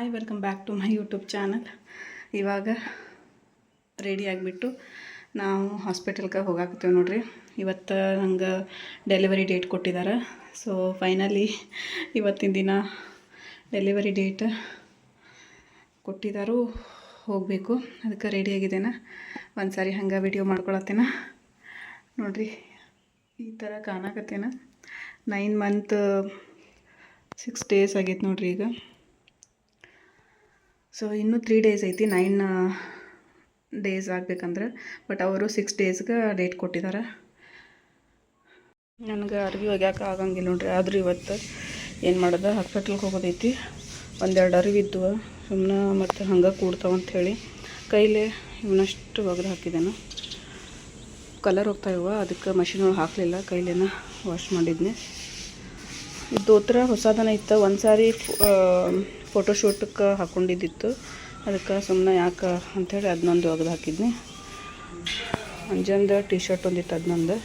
Hi welcome back to my YouTube channel. ಇವಾಗ ready ಆಗಿಬಿಟ್ಟು ನಾವು ಹಾಸ್ಪಿಟಲ್ಗೆ ಹೋಗಾಕತ್ತೀವಿ ನೋಡ್ರಿ. ಇವತ್ತು ನಂಗೆ ಡೆಲಿವರಿ ಡೇಟ್ ಕೊಟ್ಟಿದ್ದಾರೆ. ಸೊ ಫೈನಲಿ ಇವತ್ತಿನ ದಿನ ಡೆಲಿವರಿ ಡೇಟ್ ಕೊಟ್ಟಿದ್ದಾರು, ಹೋಗಬೇಕು. ಅದಕ್ಕೆ ರೆಡಿಯಾಗಿದ್ದೇನೆ. ಒಂದು ಸಾರಿ ಹಂಗೆ ವಿಡಿಯೋ ಮಾಡ್ಕೊಳತ್ತೇನೆ ನೋಡ್ರಿ. ಈ ಥರ ಕಾಣಕತ್ತೇನೆ. 9 ಮಂತ್ 6 ಡೇಸ್ ಆಗೈತೆ ನೋಡ್ರಿ ಈಗ. ಸೊ ಇನ್ನೂ 3 ಡೇಸ್ ಐತಿ 9 ಡೇಸ್ ಆಗಬೇಕಂದ್ರೆ, ಬಟ್ ಅವರು 6 ಡೇಸ್ಗೆ ಡೇಟ್ ಕೊಟ್ಟಿದ್ದಾರೆ. ನನಗೆ ಅರ್ವಿ ಒಗ್ಯಾಕೆ ಆಗಂಗಿಲ್ಲ ನೋಡ್ರಿ. ಆದರೂ ಇವತ್ತು ಏನು ಮಾಡೋದು, ಹಾಸ್ಪಿಟ್ಲ್ಗೆ ಹೋಗೋದೈತಿ. ಒಂದೆರಡು ಅರಿವಿ ಇದ್ವು, ಸುಮ್ಮನೆ ಮತ್ತು ಹಂಗೆ ಕೂಡ್ತಾವಂಥೇಳಿ ಕೈಲೇ ಇವನಷ್ಟು ಒಗೆದು ಹಾಕಿದ್ದೇನೆ. ಕಲರ್ ಹೋಗ್ತಾಯಿವ, ಅದಕ್ಕೆ ಮಷಿನ್ ಒಳಗೆ ಹಾಕಲಿಲ್ಲ, ಕೈಲೇನ ವಾಶ್ ಮಾಡಿದ್ನಿ. ಇದು ದೋತ್ರ ಹೊಸದನ ಇತ್ತು. ಒಂದು ಸಾರಿ ಫೋಟೋಶೂಟಕ್ಕೆ ಹಾಕ್ಕೊಂಡಿದ್ದಿತ್ತು, ಅದಕ್ಕೆ ಸುಮ್ಮನೆ ಯಾಕೆ ಅಂಥೇಳಿ ಅದನ್ನೊಂದು ಒಗೆದು ಹಾಕಿದ್ನಿ. ಅಂಜಂದು ಟಿ ಶರ್ಟ್ ಒಂದಿತ್ತು, ಅದನ್ನೊಂದು.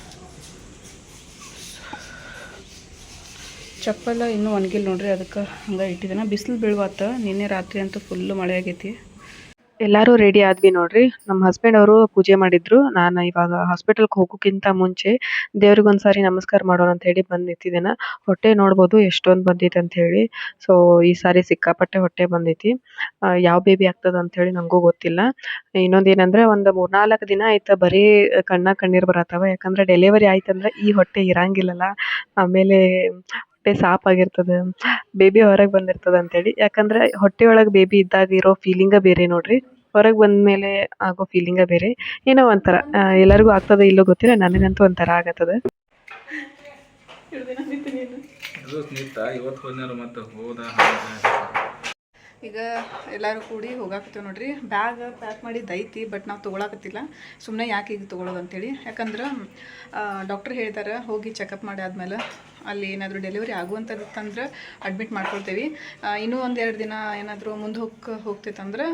ಚಪ್ಪಲ ಇನ್ನೂ ಒಣಗಿಲ್ಲ ನೋಡ್ರಿ, ಅದಕ್ಕೆ ಹಂಗೆ ಇಟ್ಟಿದ್ದೇನೆ. ಬಿಸಿಲು ಬೀಳುವತ್ತ. ನಿನ್ನೆ ರಾತ್ರಿ ಅಂತೂ ಫುಲ್ಲು ಮಳೆ ಆಗೈತಿ. ಎಲ್ಲರೂ ರೆಡಿ ಆದ್ವಿ ನೋಡ್ರಿ. ನಮ್ಮ ಹಸ್ಬೆಂಡ್ ಅವರು ಪೂಜೆ ಮಾಡಿದ್ರು. ನಾನು ಇವಾಗ ಹಾಸ್ಪಿಟಲ್ಗೆ ಹೋಗೋಕ್ಕಿಂತ ಮುಂಚೆ ದೇವ್ರಿಗೆ ಒಂದ್ಸಾರಿ ನಮಸ್ಕಾರ ಮಾಡೋಣ ಅಂತ ಹೇಳಿ ಬಂದು ನಿಂತಿದ್ದೇನೆ. ಹೊಟ್ಟೆ ನೋಡ್ಬೋದು ಎಷ್ಟೊಂದು ಬಂದೈತೆ ಅಂತ ಹೇಳಿ. ಸೊ ಈ ಸಾರಿ ಸಿಕ್ಕಾಪಟ್ಟೆ ಹೊಟ್ಟೆ ಬಂದೈತಿ. ಯಾವ ಬೇಬಿ ಆಗ್ತದ ಅಂತ ಹೇಳಿ ನನಗೂ ಗೊತ್ತಿಲ್ಲ. ಇನ್ನೊಂದೇನಂದ್ರೆ ಒಂದು 3-4 ದಿನ ಆಯ್ತು ಬರೀ ಕಣ್ಣೀರು ಬರತ್ತವ. ಯಾಕಂದ್ರೆ ಡೆಲಿವರಿ ಆಯ್ತಂದ್ರೆ ಈ ಹೊಟ್ಟೆ ಇರಂಗಿಲ್ಲಲ್ಲ, ಆಮೇಲೆ ಹೊಟ್ಟೆ ಸಾಪ್ ಆಗಿರ್ತದೆ, ಬೇಬಿ ಹೊರಗೆ ಬಂದಿರ್ತದೆ ಅಂತೇಳಿ. ಯಾಕಂದ್ರೆ ಹೊಟ್ಟೆ ಒಳಗೆ ಬೇಬಿ ಇದ್ದಾಗ ಇರೋ ಫೀಲಿಂಗ ಬೇರೆ ನೋಡ್ರಿ, ಹೊರಗೆ ಬಂದಮೇಲೆ ಆಗೋ ಫೀಲಿಂಗ ಬೇರೆ. ಏನೋ ಒಂಥರ ಎಲ್ಲರಿಗೂ ಆಗ್ತದೆ ಇಲ್ಲೋ ಗೊತ್ತಿಲ್ಲ, ನನಗಂತೂ ಒಂಥರ ಆಗತ್ತದ. ಈಗ ಎಲ್ಲರೂ ಕೂಡಿ ಹೋಗಾಕತ್ತೀವಿ ನೋಡ್ರಿ. ಬ್ಯಾಗ್ ಪ್ಯಾಕ್ ಮಾಡಿದ್ದು ಐತಿ, ಬಟ್ ನಾವು ತೊಗೊಳಕತ್ತಿಲ್ಲ. ಸುಮ್ಮನೆ ಯಾಕೆ ಈಗ ತೊಗೊಳೋದು ಅಂತೇಳಿ. ಯಾಕಂದ್ರೆ ಡಾಕ್ಟ್ರ್ ಹೇಳ್ತಾರೆ ಹೋಗಿ ಚೆಕಪ್ ಮಾಡಿ ಆದಮೇಲೆ ಅಲ್ಲಿ ಏನಾದರೂ ಡೆಲಿವರಿ ಆಗುವಂಥದ್ದಿತ್ತಂದ್ರೆ ಅಡ್ಮಿಟ್ ಮಾಡ್ಕೊಳ್ತೇವೆ. ಇನ್ನೂ 1-2 ದಿನ ಏನಾದರೂ ಮುಂದೆ ಹೋಗ್ತೈತಂದ್ರೆ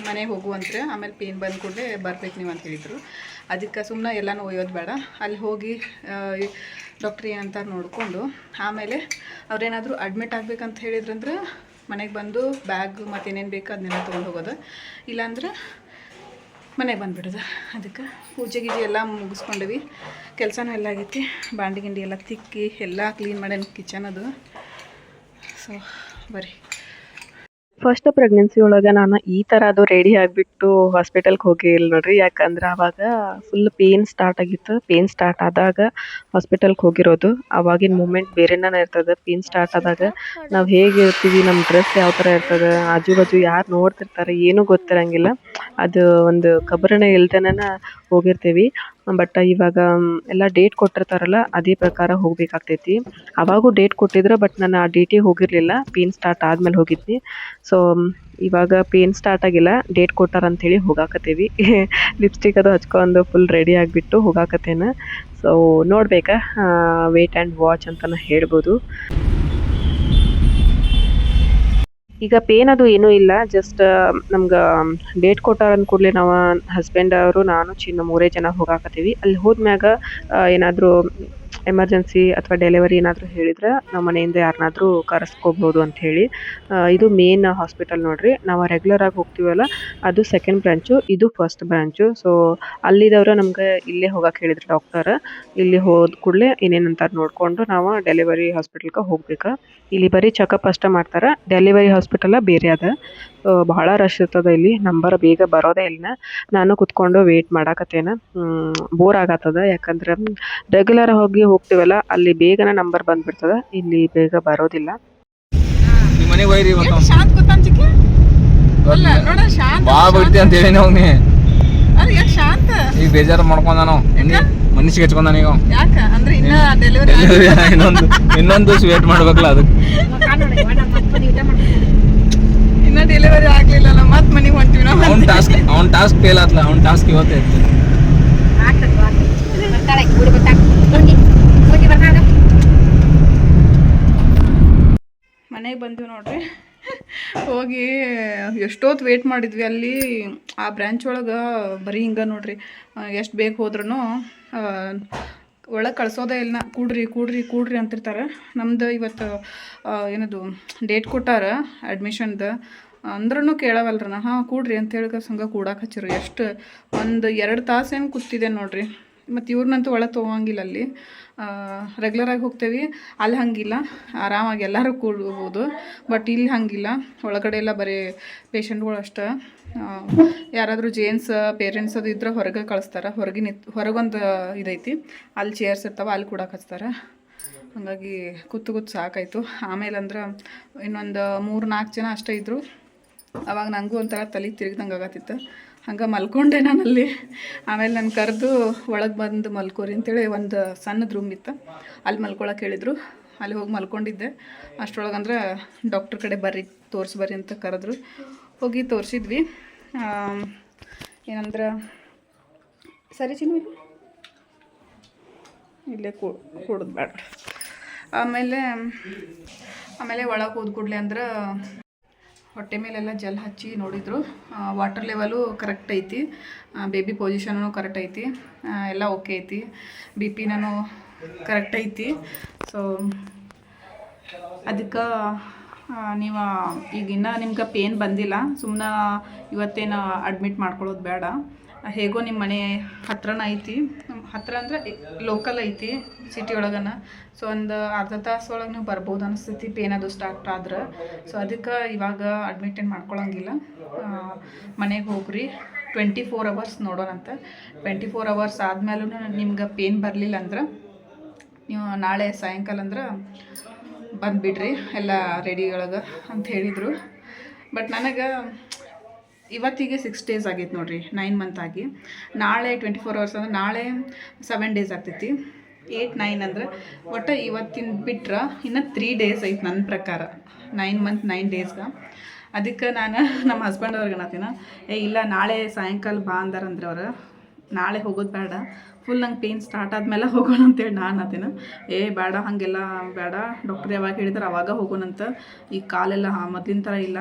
ಮನೆಗೆ ಹೋಗುವಂತ್ರೆ. ಆಮೇಲೆ ಪೇನ್ ಬಂದ ಕೂಡಲೇ ಬರ್ಬೇಕು ನೀವು ಅಂತ ಹೇಳಿದರು. ಅದಕ್ಕೆ ಸುಮ್ಮನೆ ಎಲ್ಲನೂ ಒಯ್ಯೋದು ಬೇಡ. ಅಲ್ಲಿ ಹೋಗಿ ಡಾಕ್ಟ್ರ್ ಏನಂತಾರೆ ನೋಡಿಕೊಂಡು ಆಮೇಲೆ ಅವ್ರೇನಾದರೂ ಅಡ್ಮಿಟ್ ಆಗ್ಬೇಕಂತ ಹೇಳಿದ್ರಂದ್ರೆ ಮನೆಗೆ ಬಂದು ಬ್ಯಾಗ್ ಮತ್ತು ಏನೇನು ಬೇಕು ಅದನ್ನೆಲ್ಲ ತೊಗೊಂಡು ಹೋಗೋದು. ಇಲ್ಲಾಂದ್ರೆ ಮನೆಗೆ ಬಂದುಬಿಡೋದು. ಅದಕ್ಕೆ ಪೂಜೆ ಗೀಜೆ ಎಲ್ಲ ಮುಗಿಸ್ಕೊಂಡ್ವಿ. ಕೆಲಸನೂ ಎಲ್ಲ ಆಗೈತಿ. ಬಾಂಡಿ ಗಿಂಡಿ ಎಲ್ಲ ತಿಕ್ಕಿ ಎಲ್ಲ ಕ್ಲೀನ್ ಮಾಡ್ಯಾನ ಕಿಚನ್ ಅದು. ಸೊ ಬರ್ರಿ. ಫಸ್ಟ್ ಪ್ರೆಗ್ನೆನ್ಸಿ ಒಳಗೆ ನಾನು ಈ ಥರ ಅದು ರೆಡಿ ಆಗಿಬಿಟ್ಟು ಹಾಸ್ಪಿಟಲ್ಗೆ ಹೋಗಿಲ್ಲ ನೋಡ್ರಿ. ಯಾಕಂದ್ರೆ ಆವಾಗ ಫುಲ್ ಪೇನ್ ಸ್ಟಾರ್ಟ್ ಆಗಿತ್ತು. ಪೇನ್ ಸ್ಟಾರ್ಟ್ ಆದಾಗ ಹಾಸ್ಪಿಟಲ್ಗೆ ಹೋಗಿರೋದು. ಆವಾಗಿನ ಮೂಮೆಂಟ್ ಬೇರೆನೇ ಇರ್ತದೆ. ಪೇನ್ ಸ್ಟಾರ್ಟ್ ಆದಾಗ ನಾವು ಹೇಗೆ ಇರ್ತೀವಿ, ನಮ್ಮ ಡ್ರೆಸ್ ಯಾವ ಥರ ಇರ್ತದೆ, ಆಜು ಬಾಜು ಯಾರು ನೋಡ್ತಿರ್ತಾರೆ ಏನೂ ಗೊತ್ತಿರಂಗಿಲ್ಲ. ಅದು ಒಂದು ಕಬರಣೆ ಇಲ್ದೇನ ಹೋಗಿರ್ತೀವಿ. ಬಟ್ ಇವಾಗ ಎಲ್ಲ ಡೇಟ್ ಕೊಟ್ಟಿರ್ತಾರಲ್ಲ, ಅದೇ ಪ್ರಕಾರ ಹೋಗ್ಬೇಕಾಗ್ತೈತಿ. ಅವಾಗೂ ಡೇಟ್ ಕೊಟ್ಟಿದ್ರು, ಬಟ್ ನಾನು ಆ ಡೇಟಿಗೆ ಹೋಗಿರಲಿಲ್ಲ. ಪೇನ್ ಸ್ಟಾರ್ಟ್ ಆದಮೇಲೆ ಹೋಗಿದ್ವಿ. ಸೊ ಇವಾಗ ಪೇನ್ ಸ್ಟಾರ್ಟ್ ಆಗಿಲ್ಲ, ಡೇಟ್ ಕೊಟ್ಟಾರಂಥೇಳಿ ಹೋಗಾಕತ್ತೀವಿ. ಲಿಪ್ಸ್ಟಿಕ್ ಅದು ಹಚ್ಕೊಂಡು ಫುಲ್ ರೆಡಿ ಆಗಿಬಿಟ್ಟು ಹೋಗಾಕತ್ತೇನೆ. ಸೊ ನೋಡ್ಬೇಕಾ, ವೇಟ್ ಆ್ಯಂಡ್ ವಾಚ್ ಅಂತಲೇ ಹೇಳ್ಬೋದು. ಈಗ ಪೇನ್ ಅದು ಏನೂ ಇಲ್ಲ. ಜಸ್ಟ್ ನಮ್ಗೆ ಡೇಟ್ ಕೊಟ್ಟಾರ ಅಂದ್ಕೂಡಲೇ ನಾವು ಹಸ್ಬೆಂಡ್ ಅವರು, ನಾನು, ಚಿನ್ನು 3 ಜನ ಹೋಗಾಕತ್ತೀವಿ. ಅಲ್ಲಿ ಹೋದ್ಮ್ಯಾಗ ಏನಾದರೂ ಎಮರ್ಜೆನ್ಸಿ ಅಥವಾ ಡೆಲಿವರಿ ಏನಾದರೂ ಹೇಳಿದ್ರೆ ನಾವು ಮನೆಯಿಂದ ಯಾರನ್ನಾದರೂ ಕರೆಸ್ಕೋಬೋದು ಅಂಥೇಳಿ. ಇದು ಮೇನ್ ಹಾಸ್ಪಿಟಲ್ ನೋಡ್ರಿ. ನಾವು ರೆಗ್ಯುಲರ್ ಆಗಿ ಹೋಗ್ತೀವಲ್ಲ, ಅದು 2nd ಬ್ರಾಂಚು, ಇದು 1st ಬ್ರಾಂಚು. ಸೊ ಅಲ್ಲಿದವರು ನಮ್ಗೆ ಇಲ್ಲೇ ಹೋಗಕ್ಕೆ ಹೇಳಿದ್ರು ಡಾಕ್ಟರ್. ಇಲ್ಲಿ ಹೋದ ಕೂಡಲೇ ಏನೇನಂತಾರೆ ನೋಡಿಕೊಂಡು ನಾವು ಡೆಲಿವರಿ ಹಾಸ್ಪಿಟಲ್ಗೆ ಹೋಗ್ಬೇಕು. ಇಲ್ಲಿ ಬರೀ ಚೆಕಪ್ ಅಷ್ಟೇ ಮಾಡ್ತಾರೆ. ಡೆಲಿವರಿ ಹಾಸ್ಪಿಟಲ ಬೇರೆ ಅದ. ಬಹಳ ರಶ್ ಇರ್ತದೆ ಇಲ್ಲಿ. ನಂಬರ್ ಬೇಗ ಬರೋದೇ ಇಲ್ಲ. ನಾನು ಕುತ್ಕೊಂಡು ವೇಟ್ ಮಾಡಾಕತ್ತೇನೆ. ಬೋರ್ ಆಗತ್ತದ. ಯಾಕಂದ್ರೆ ರೆಗ್ಯುಲರ್ ಹೋಗ್ತೀವಲ್ಲ, ಅಲ್ಲಿ ಬೇಗನೆ ನಂಬರ್ ಬಂದ್ಬಿಡ್ತದ, ಇಲ್ಲಿ ಬೇಗ ಬರೋದಿಲ್ಲ. ಈಗ ಬೇಜಾರು ಮಾಡ್ಕೊಂಡ ನಾವು ಮನುಷ್ಯ ಹಚ್ಕೊಂಡ ನೀವು ಇನ್ನೊಂದು ವೇಟ್ ಮಾಡ್ಬೇಕಲ್ಲ. ಅದಕ್ಕೆ ಇನ್ನ ಡೆಲಿವರಿ ಆಗ್ಲಿಲ್ಲ, ಮತ್ ಮನೆಗೆ ಹೊಂಟಿವಿ ನಾವು. ಅವ್ನ ಟಾಸ್ಕ್ ಫೇಲ್ ಆತ್ಲ. ಅವ್ನ ಟಾಸ್ಕ್ ಇವತ್ತೇ ಇತ್ತು. ಮನೆಗೆ ಬಂದ್ವಿ ನೋಡ್ರಿ. ಹೋಗಿ ಎಷ್ಟೊತ್ತು ವೇಟ್ ಮಾಡಿದ್ವಿ ಅಲ್ಲಿ. ಆ ಬ್ರ್ಯಾಂಚ್ ಒಳಗೆ ಬರೀ ಹಿಂಗೆ ನೋಡ್ರಿ, ಎಷ್ಟು ಬೇಗ ಹೋದ್ರೂ ಒಳಗೆ ಕಳ್ಸೋದೇ ಇಲ್ಲ, ಕೂಡ್ರಿ ಕೂಡ್ರಿ ಕೂಡ್ರಿ ಅಂತಿರ್ತಾರೆ. ನಮ್ದು ಇವತ್ತು ಏನದು ಡೇಟ್ ಕೊಟ್ಟಾರ ಅಡ್ಮಿಷನ್ದು, ಅಂದ್ರೂ ಕೇಳವಲ್ರಿ ನಾ. ಹಾಂ ಕೂಡ್ರಿ ಅಂತೇಳಿ ಸಂಗ ಕೂಡಕ್ಕೆ ಹಚ್ಚಿರು. ಎಷ್ಟು 1-2 ತಾಸು ಏನು ಕೂತಿದೆ ನೋಡ್ರಿ. ಮತ್ತು ಇವ್ರನ್ನಂತೂ ಒಳಗೆ ತೊಗೊಂಗಿಲ್ಲ ಅಲ್ಲಿ. ರೆಗ್ಯುಲರಾಗಿ ಹೋಗ್ತೇವೆ, ಅಲ್ಲಿ ಹಾಗಿಲ್ಲ, ಆರಾಮಾಗಿ ಎಲ್ಲರೂ ಕೂಡ್ಬೋದು. ಬಟ್ ಇಲ್ಲಿ ಹಾಗಿಲ್ಲ, ಒಳಗಡೆ ಎಲ್ಲ ಬರೀ ಪೇಷಂಟ್ಗಳು ಅಷ್ಟೇ. ಯಾರಾದರೂ ಜೇಂಟ್ಸ್ ಪೇರೆಂಟ್ಸ್ ಅದು ಇದ್ರೆ ಹೊರಗೆ ಕಳಿಸ್ತಾರೆ. ಹೊರಗೊಂದು ಇದೈತಿ, ಅಲ್ಲಿ ಚೇರ್ಸ್ ಇರ್ತಾವೆ, ಅಲ್ಲಿ ಕೂಡಕ್ಕೆ ಹಚ್ತಾರೆ. ಹಾಗಾಗಿ ಕೂತು ಸಾಕಾಯಿತು. ಆಮೇಲೆ ಅಂದ್ರೆ ಇನ್ನೊಂದು 3-4 ಜನ ಅಷ್ಟೇ ಇದ್ದರು. ಅವಾಗ ನನಗೂ ಒಂಥರ ತಲೆ ತಿರುಗ್ದಂಗೆ ಆಗತ್ತಿತ್ತು. ಹಂಗೆ ಮಲ್ಕೊಂಡೆ ನಾನಲ್ಲಿ. ಆಮೇಲೆ ನಾನು ಕರೆದು ಒಳಗೆ ಬಂದು ಮಲ್ಕೋರಿ ಅಂತೇಳಿ ಒಂದು ಸಣ್ಣದು ರೂಮ್ ಇತ್ತು, ಅಲ್ಲಿ ಮಲ್ಕೊಳಕ್ಕೆ ಹೇಳಿದರು. ಅಲ್ಲಿ ಹೋಗಿ ಮಲ್ಕೊಂಡಿದ್ದೆ. ಅಷ್ಟರೊಳಗೆ ಅಂದ್ರೆ ಡಾಕ್ಟ್ರ್ ಕಡೆ ಬರ್ರಿ ತೋರಿಸ್ಬರ್ರಿ ಅಂತ ಕರೆದ್ರು. ಹೋಗಿ ತೋರಿಸಿದ್ವಿ. ಏನಂದ್ರೆ ಸರಿ ಚಿನ್ನಿ ಇಲ್ಲೇ ಕೂಡೋದು ಬೇಡ. ಆಮೇಲೆ ಒಳಗೆ ಹೋದ ಕೂಡಲೇ ಅಂದ್ರೆ ಹೊಟ್ಟೆ ಮೇಲೆಲ್ಲ ಜಲ್ ಹಚ್ಚಿ ನೋಡಿದರು. ವಾಟರ್ ಲೆವೆಲು ಕರೆಕ್ಟ್ ಐತಿ, ಬೇಬಿ ಪೊಸಿಷನೂ ಕರೆಕ್ಟ್ ಐತಿ, ಎಲ್ಲ ಓಕೆ ಐತಿ. ಬಿ ಪಿನೂ ಕರೆಕ್ಟ್ ಐತಿ. ಸೊ ಅದಕ್ಕೆ ನೀವು ಈಗ ಇನ್ನೂ ನಿಮ್ಗೆ ಪೇನ್ ಬಂದಿಲ್ಲ, ಸುಮ್ಮನೆ ಇವತ್ತೇನು ಅಡ್ಮಿಟ್ ಮಾಡ್ಕೊಳ್ಳೋದು ಬೇಡ. ಹೇಗೋ ನಿಮ್ಮ ಮನೆ ಹತ್ರನ ಐತಿ, ಹತ್ರ ಅಂದರೆ ಲೋಕಲ್ ಐತಿ ಸಿಟಿ ಒಳಗನ. ಸೊ ಒಂದು ಅರ್ಧ ತಾಸು ಒಳಗೆ ನೀವು ಬರ್ಬೋದು ಅನಿಸ್ತೈತಿ ಪೇನ್ ಅದು ಸ್ಟಾರ್ಟ್ ಆದ್ರೆ. ಸೊ ಅದಕ್ಕೆ ಇವಾಗ ಅಡ್ಮಿಟ್ ಏನು ಮಾಡ್ಕೊಳಂಗಿಲ್ಲ, ಮನೆಗೆ ಹೋಗ್ರಿ. 24 hours ನೋಡೋಣಂತ. 24 hours ಆದಮೇಲೂ ನಿಮ್ಗೆ ಪೇನ್ ಬರಲಿಲ್ಲ ಅಂದ್ರೆ ನೀವು ನಾಳೆ ಸಾಯಂಕಾಲ ಅಂದ್ರೆ ಬಂದುಬಿಡ್ರಿ ಎಲ್ಲ ರೆಡಿ ಒಳಗೆ ಅಂತ ಹೇಳಿದರು. ಬಟ್ ನನಗೆ ಇವತ್ತಿಗೆ 6 days ಆಗೈತೆ ನೋಡಿರಿ, 9 month ಆಗಿ. ನಾಳೆ 24 hours ಅಂದ್ರೆ ನಾಳೆ 7 days ಆಗ್ತೈತಿ. 8-9 ಅಂದ್ರೆ ಒಟ್ಟು ಇವತ್ತಿನ ಬಿಟ್ರೆ ಇನ್ನು 3 days ಐತೆ ನನ್ನ ಪ್ರಕಾರ, 9 month 9 daysಗೆ. ಅದಕ್ಕೆ ನಾನು ನಮ್ಮ ಹಸ್ಬೆಂಡ್ ಅವ್ರಿಗೆ ಅನ್ನತ್ತೀನಿ, ಇಲ್ಲ ನಾಳೆ ಸಾಯಂಕಾಲ ಬಾ ಅಂದಾರಂದ್ರೆ ಅವ್ರು, ನಾಳೆ ಹೋಗೋದು ಬೇಡ, ಫುಲ್ ನಂಗೆ ಪೇನ್ ಸ್ಟಾರ್ಟ್ ಆದಮೇಲೆ ಹೋಗೋಣ ಅಂತೇಳಿ ನಾನು ಅನ್ನತ್ತೀನಿ. ಬೇಡ ಹಾಗೆಲ್ಲ ಬೇಡ, ಡಾಕ್ಟ್ರ್ ಯಾವಾಗ ಹೇಳಿದ್ರೆ ಅವಾಗ ಹೋಗೋಣಂತ, ಈ ಕಾಲೆಲ್ಲ ಮೊದಲಿನ ಥರ ಇಲ್ಲ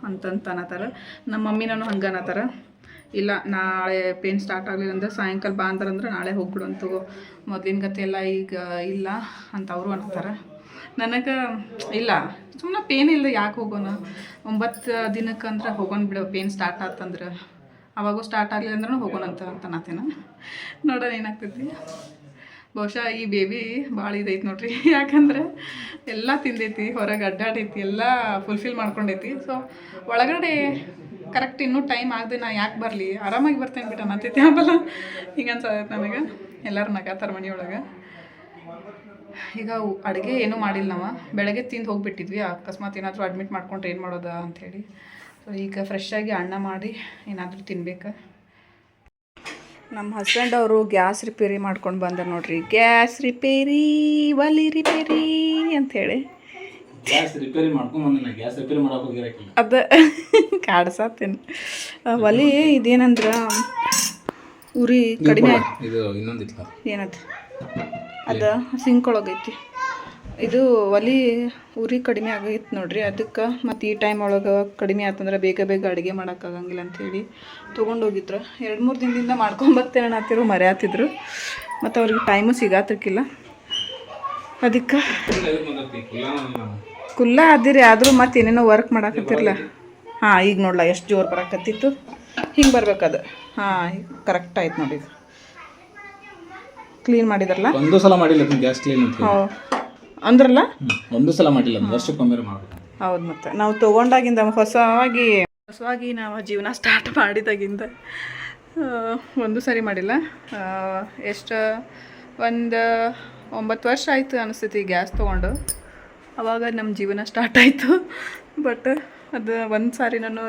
ಅಂತಂತ ಅನ್ನತ್ತಾರ. ನಮ್ಮ ಮಮ್ಮಿನೂ ಹಂಗೆ ಅನ್ನತ್ತಾರ, ಇಲ್ಲ ನಾಳೆ ಪೇನ್ ಸ್ಟಾರ್ಟ್ ಆಗಲಿಲ್ಲ ಅಂದ್ರೆ ಸಾಯಂಕಾಲ ಬಾ ಅಂತಾರಂದ್ರೆ ನಾಳೆ ಹೋಗ್ಬಿಡಂತು, ಮೊದಲಿನ ಗತಿ ಎಲ್ಲ ಈಗ ಇಲ್ಲ ಅಂತ ಅವರು ಅನ್ನತ್ತಾರೆ. ನನಗೆ ಇಲ್ಲ, ಸುಮ್ಮನೆ ಪೇನ್ ಇಲ್ಲ ಯಾಕೆ ಹೋಗೋಣ, 9 ದಿನಕ್ಕೆ ಅಂದ್ರೆ ಹೋಗೋಣ ಬಿಡು, ಪೇನ್ ಸ್ಟಾರ್ಟ್ ಆತಂದ್ರೆ ಅವಾಗೂ ಸ್ಟಾರ್ಟ್ ಆಗಲಿಲ್ಲ ಅಂದ್ರೂ ಹೋಗೋಣ ಅಂತ ಅನ್ನತ್ತೇನೆ. ನೋಡೋಣ ಏನಾಗ್ತೈತಿ. ಬಹುಶಃ ಈ ಬೇಬಿ ಭಾಳ ಇದೈತಿ ನೋಡ್ರಿ, ಯಾಕಂದ್ರೆ ಎಲ್ಲ ತಿಂದೈತಿ, ಹೊರಗೆ ಅಡ್ಡಾಡೈತಿ, ಎಲ್ಲ ಫುಲ್ಫಿಲ್ ಮಾಡ್ಕೊಂಡೈತಿ. ಸೊ ಒಳಗಡೆ ಕರೆಕ್ಟ್ ಇನ್ನೂ ಟೈಮ್ ಆಗದೆ ನಾ ಯಾಕೆ ಬರಲಿ, ಆರಾಮಾಗಿ ಬರ್ತೇನೆ ಬಿಟ್ಟು ಅನ್ನತೈತಿ. ಆಮೇಲೆ ಹಿಂಗೆ ಅನ್ಸತ್ತೆ ನನಗೆ. ಎಲ್ಲರೂ ನಗಾತಾರ ಮನೆಯೊಳಗೆ. ಈಗ ಅಡುಗೆ ಏನೂ ಮಾಡಿಲ್ಲ, ನಾವು ಬೆಳಗ್ಗೆ ತಿಂದು ಹೋಗಿಬಿಟ್ಟಿದ್ವಿ. ಅಕಸ್ಮಾತ್ ಏನಾದರೂ ಅಡ್ಮಿಟ್ ಮಾಡ್ಕೊಂಡ್ರೆ ಏನು ಮಾಡೋದಾ ಅಂಥೇಳಿ. ಸೊ ಈಗ ಫ್ರೆಶ್ಶಾಗಿ ಅನ್ನ ಮಾಡಿ ಏನಾದರೂ ತಿನ್ಬೇಕು. ನಮ್ಮ ಹಸ್ಬೆಂಡ್ ಅವರು ಗ್ಯಾಸ್ ರಿಪೇರಿ ಮಾಡ್ಕೊಂಡು ಬಂದರು ನೋಡ್ರಿ. ಗ್ಯಾಸ್ ರಿಪೇರಿ, ಒಲಿ ರಿಪೇರಿ ಅಂಥೇಳಿ. ಗ್ಯಾಸ್ ರಿಪೇರಿ ಮಾಡ್ಕೊಂಡು ಗ್ಯಾಸ್ ರಿಪೇರಿ ಮಾಡಕ್ಕೆ ಹೋಗಿರಕಿಲ್ಲ, ಅದು ಕಾಡ್ಸತ್ತೇನೆ. ಒಲಿ ಇದೇನಂದ್ರೆ ಉರಿ ಕಡಿಮೆ. ಇದು ಇನ್ನೊಂದಿಲ್ಲ ಏನದು, ಅದು ಸಿಂಕ್ ಒಳಗೈತಿ. ಇದು ಒಲಿ ಉರಿ ಕಡಿಮೆ ಆಗೈತೆ ನೋಡ್ರಿ. ಅದಕ್ಕೆ ಮತ್ತು ಈ ಟೈಮ್ ಒಳಗೆ ಕಡಿಮೆ ಆತಂದ್ರೆ ಬೇಗ ಅಡುಗೆ ಮಾಡೋಕ್ಕಾಗಂಗಿಲ್ಲ ಅಂಥೇಳಿ ತೊಗೊಂಡೋಗಿದ್ರು. 2-3 ದಿನದಿಂದ ಮಾಡ್ಕೊಂಬರ್ತೇನೆ ಅನ್ನತ್ತಿರು, ಮರೆಯಾತಿದ್ರು. ಮತ್ತು ಅವ್ರಿಗೆ ಟೈಮು ಸಿಗಾತಿರ್ಕಿಲ್ಲ. ಅದಕ್ಕೆ ಕುಲ್ಲ ಆದಿರಿ, ಆದರೂ ಮತ್ತೆ ಏನೇನೋ ವರ್ಕ್ ಮಾಡಾಕತ್ತಿರಲ್ಲ. ಹಾಂ ಈಗ ನೋಡ್ಲ ಎಷ್ಟು ಜೋರು ಬರಾಕತ್ತಿತ್ತು, ಹಿಂಗೆ ಬರ್ಬೇಕದು. ಹಾಂ ಕರೆಕ್ಟ್ ಆಯ್ತು ನೋಡಿ. ಕ್ಲೀನ್ ಮಾಡಿದ್ರಲ್ಲ, ಒಂದು ಸಲ ಮಾಡಿಲ್ಲ ಗ್ಯಾಸ್ ಕ್ಲೀನ್ ಅಂತ. ಹೌದು ಅಂದ್ರಲ್ಲ, ಒಂದು ಸಲ ಮಾಡಿಲ್ಲ, ವರ್ಷಕ್ಕೊಮ್ಮೆ ಮಾಡಬೇಕು. ಹೌದು. ಮತ್ತು ನಾವು ತೊಗೊಂಡಾಗಿಂದ ಹೊಸವಾಗಿ ನಾವು ಜೀವನ ಸ್ಟಾರ್ಟ್ ಮಾಡಿದಾಗಿಂದ ಒಂದು ಸರಿ ಮಾಡಿಲ್ಲ. ಎಷ್ಟು ಒಂದು 9 ವರ್ಷ ಆಯಿತು ಅನಿಸ್ತೈತಿ ಗ್ಯಾಸ್ ತೊಗೊಂಡು. ಆವಾಗ ನಮ್ಮ ಜೀವನ ಸ್ಟಾರ್ಟ್ ಆಯಿತು. ಬಟ್ ಅದು ಒಂದು ಸಾರಿ ನಾನು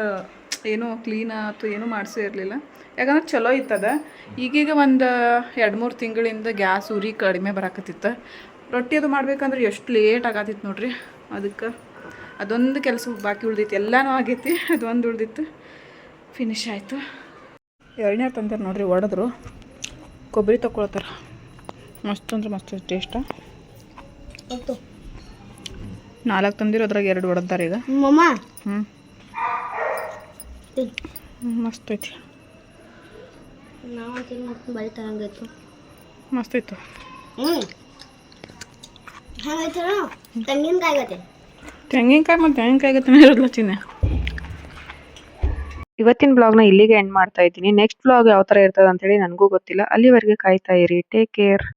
ಏನೂ ಕ್ಲೀನ್ ಆಯ್ತು ಏನೂ ಮಾಡಿಸೇ ಇರಲಿಲ್ಲ, ಯಾಕಂದ್ರೆ ಚಲೋ ಇತ್ತದ. ಈಗೀಗ ಒಂದು 2-3 ತಿಂಗಳಿಂದ ಗ್ಯಾಸ್ ಉರಿ ಕಡಿಮೆ ಬರಾಕತ್ತಿತ್ತು. ರೊಟ್ಟಿ ಅದು ಮಾಡ್ಬೇಕಂದ್ರೆ ಎಷ್ಟು ಲೇಟ್ ಆಗತ್ತಿತ್ತು ನೋಡ್ರಿ. ಅದಕ್ಕೆ ಅದೊಂದು ಕೆಲಸ ಬಾಕಿ ಉಳ್ದಿತ್ತು, ಎಲ್ಲನೂ ಆಗೈತಿ, ಅದೊಂದು ಉಳ್ದಿತ್ತು, ಫಿನಿಶ್ ಆಯಿತು. 2ನೇ ತಂದಾರ ನೋಡ್ರಿ, ಒಡೆದ್ರು ಕೊಬ್ಬರಿ ತೊಗೊಳ್ತಾರೆ. ಮಸ್ತ್ ಅಂದ್ರೆ ಮಸ್ತ್ ಟೇಸ್ಟ. 4 ತಂದಿರೋ, ಅದ್ರಾಗ 2 ಒಡೆದಾರ ಈಗ. ಮಸ್ತ್ ಐತಿ, ಮಸ್ತ್ ಐತು. ತೆಂಗಿನಕಾಯಿ ಗತೆ. ತೆಂಗಿನಕಾಯಿ ಮತ್ತು ತೆಂಗಿನಕಾಯಿ ಗತೆ ಇರೋದಿಲ್ಲ ಚಿನ್ನೆ. ಇವತ್ತಿನ ಬ್ಲಾಗ್ನ ಇಲ್ಲಿಗೆ ಎಂಡ್ ಮಾಡ್ತಾ ಇದ್ದೀನಿ. ನೆಕ್ಸ್ಟ್ ಬ್ಲಾಗ್ ಯಾವ ಥರ ಇರ್ತದೆ ಅಂತೇಳಿ ನನಗೂ ಗೊತ್ತಿಲ್ಲ. ಅಲ್ಲಿವರೆಗೆ ಕಾಯ್ತಾ ಇರಿ. Take care.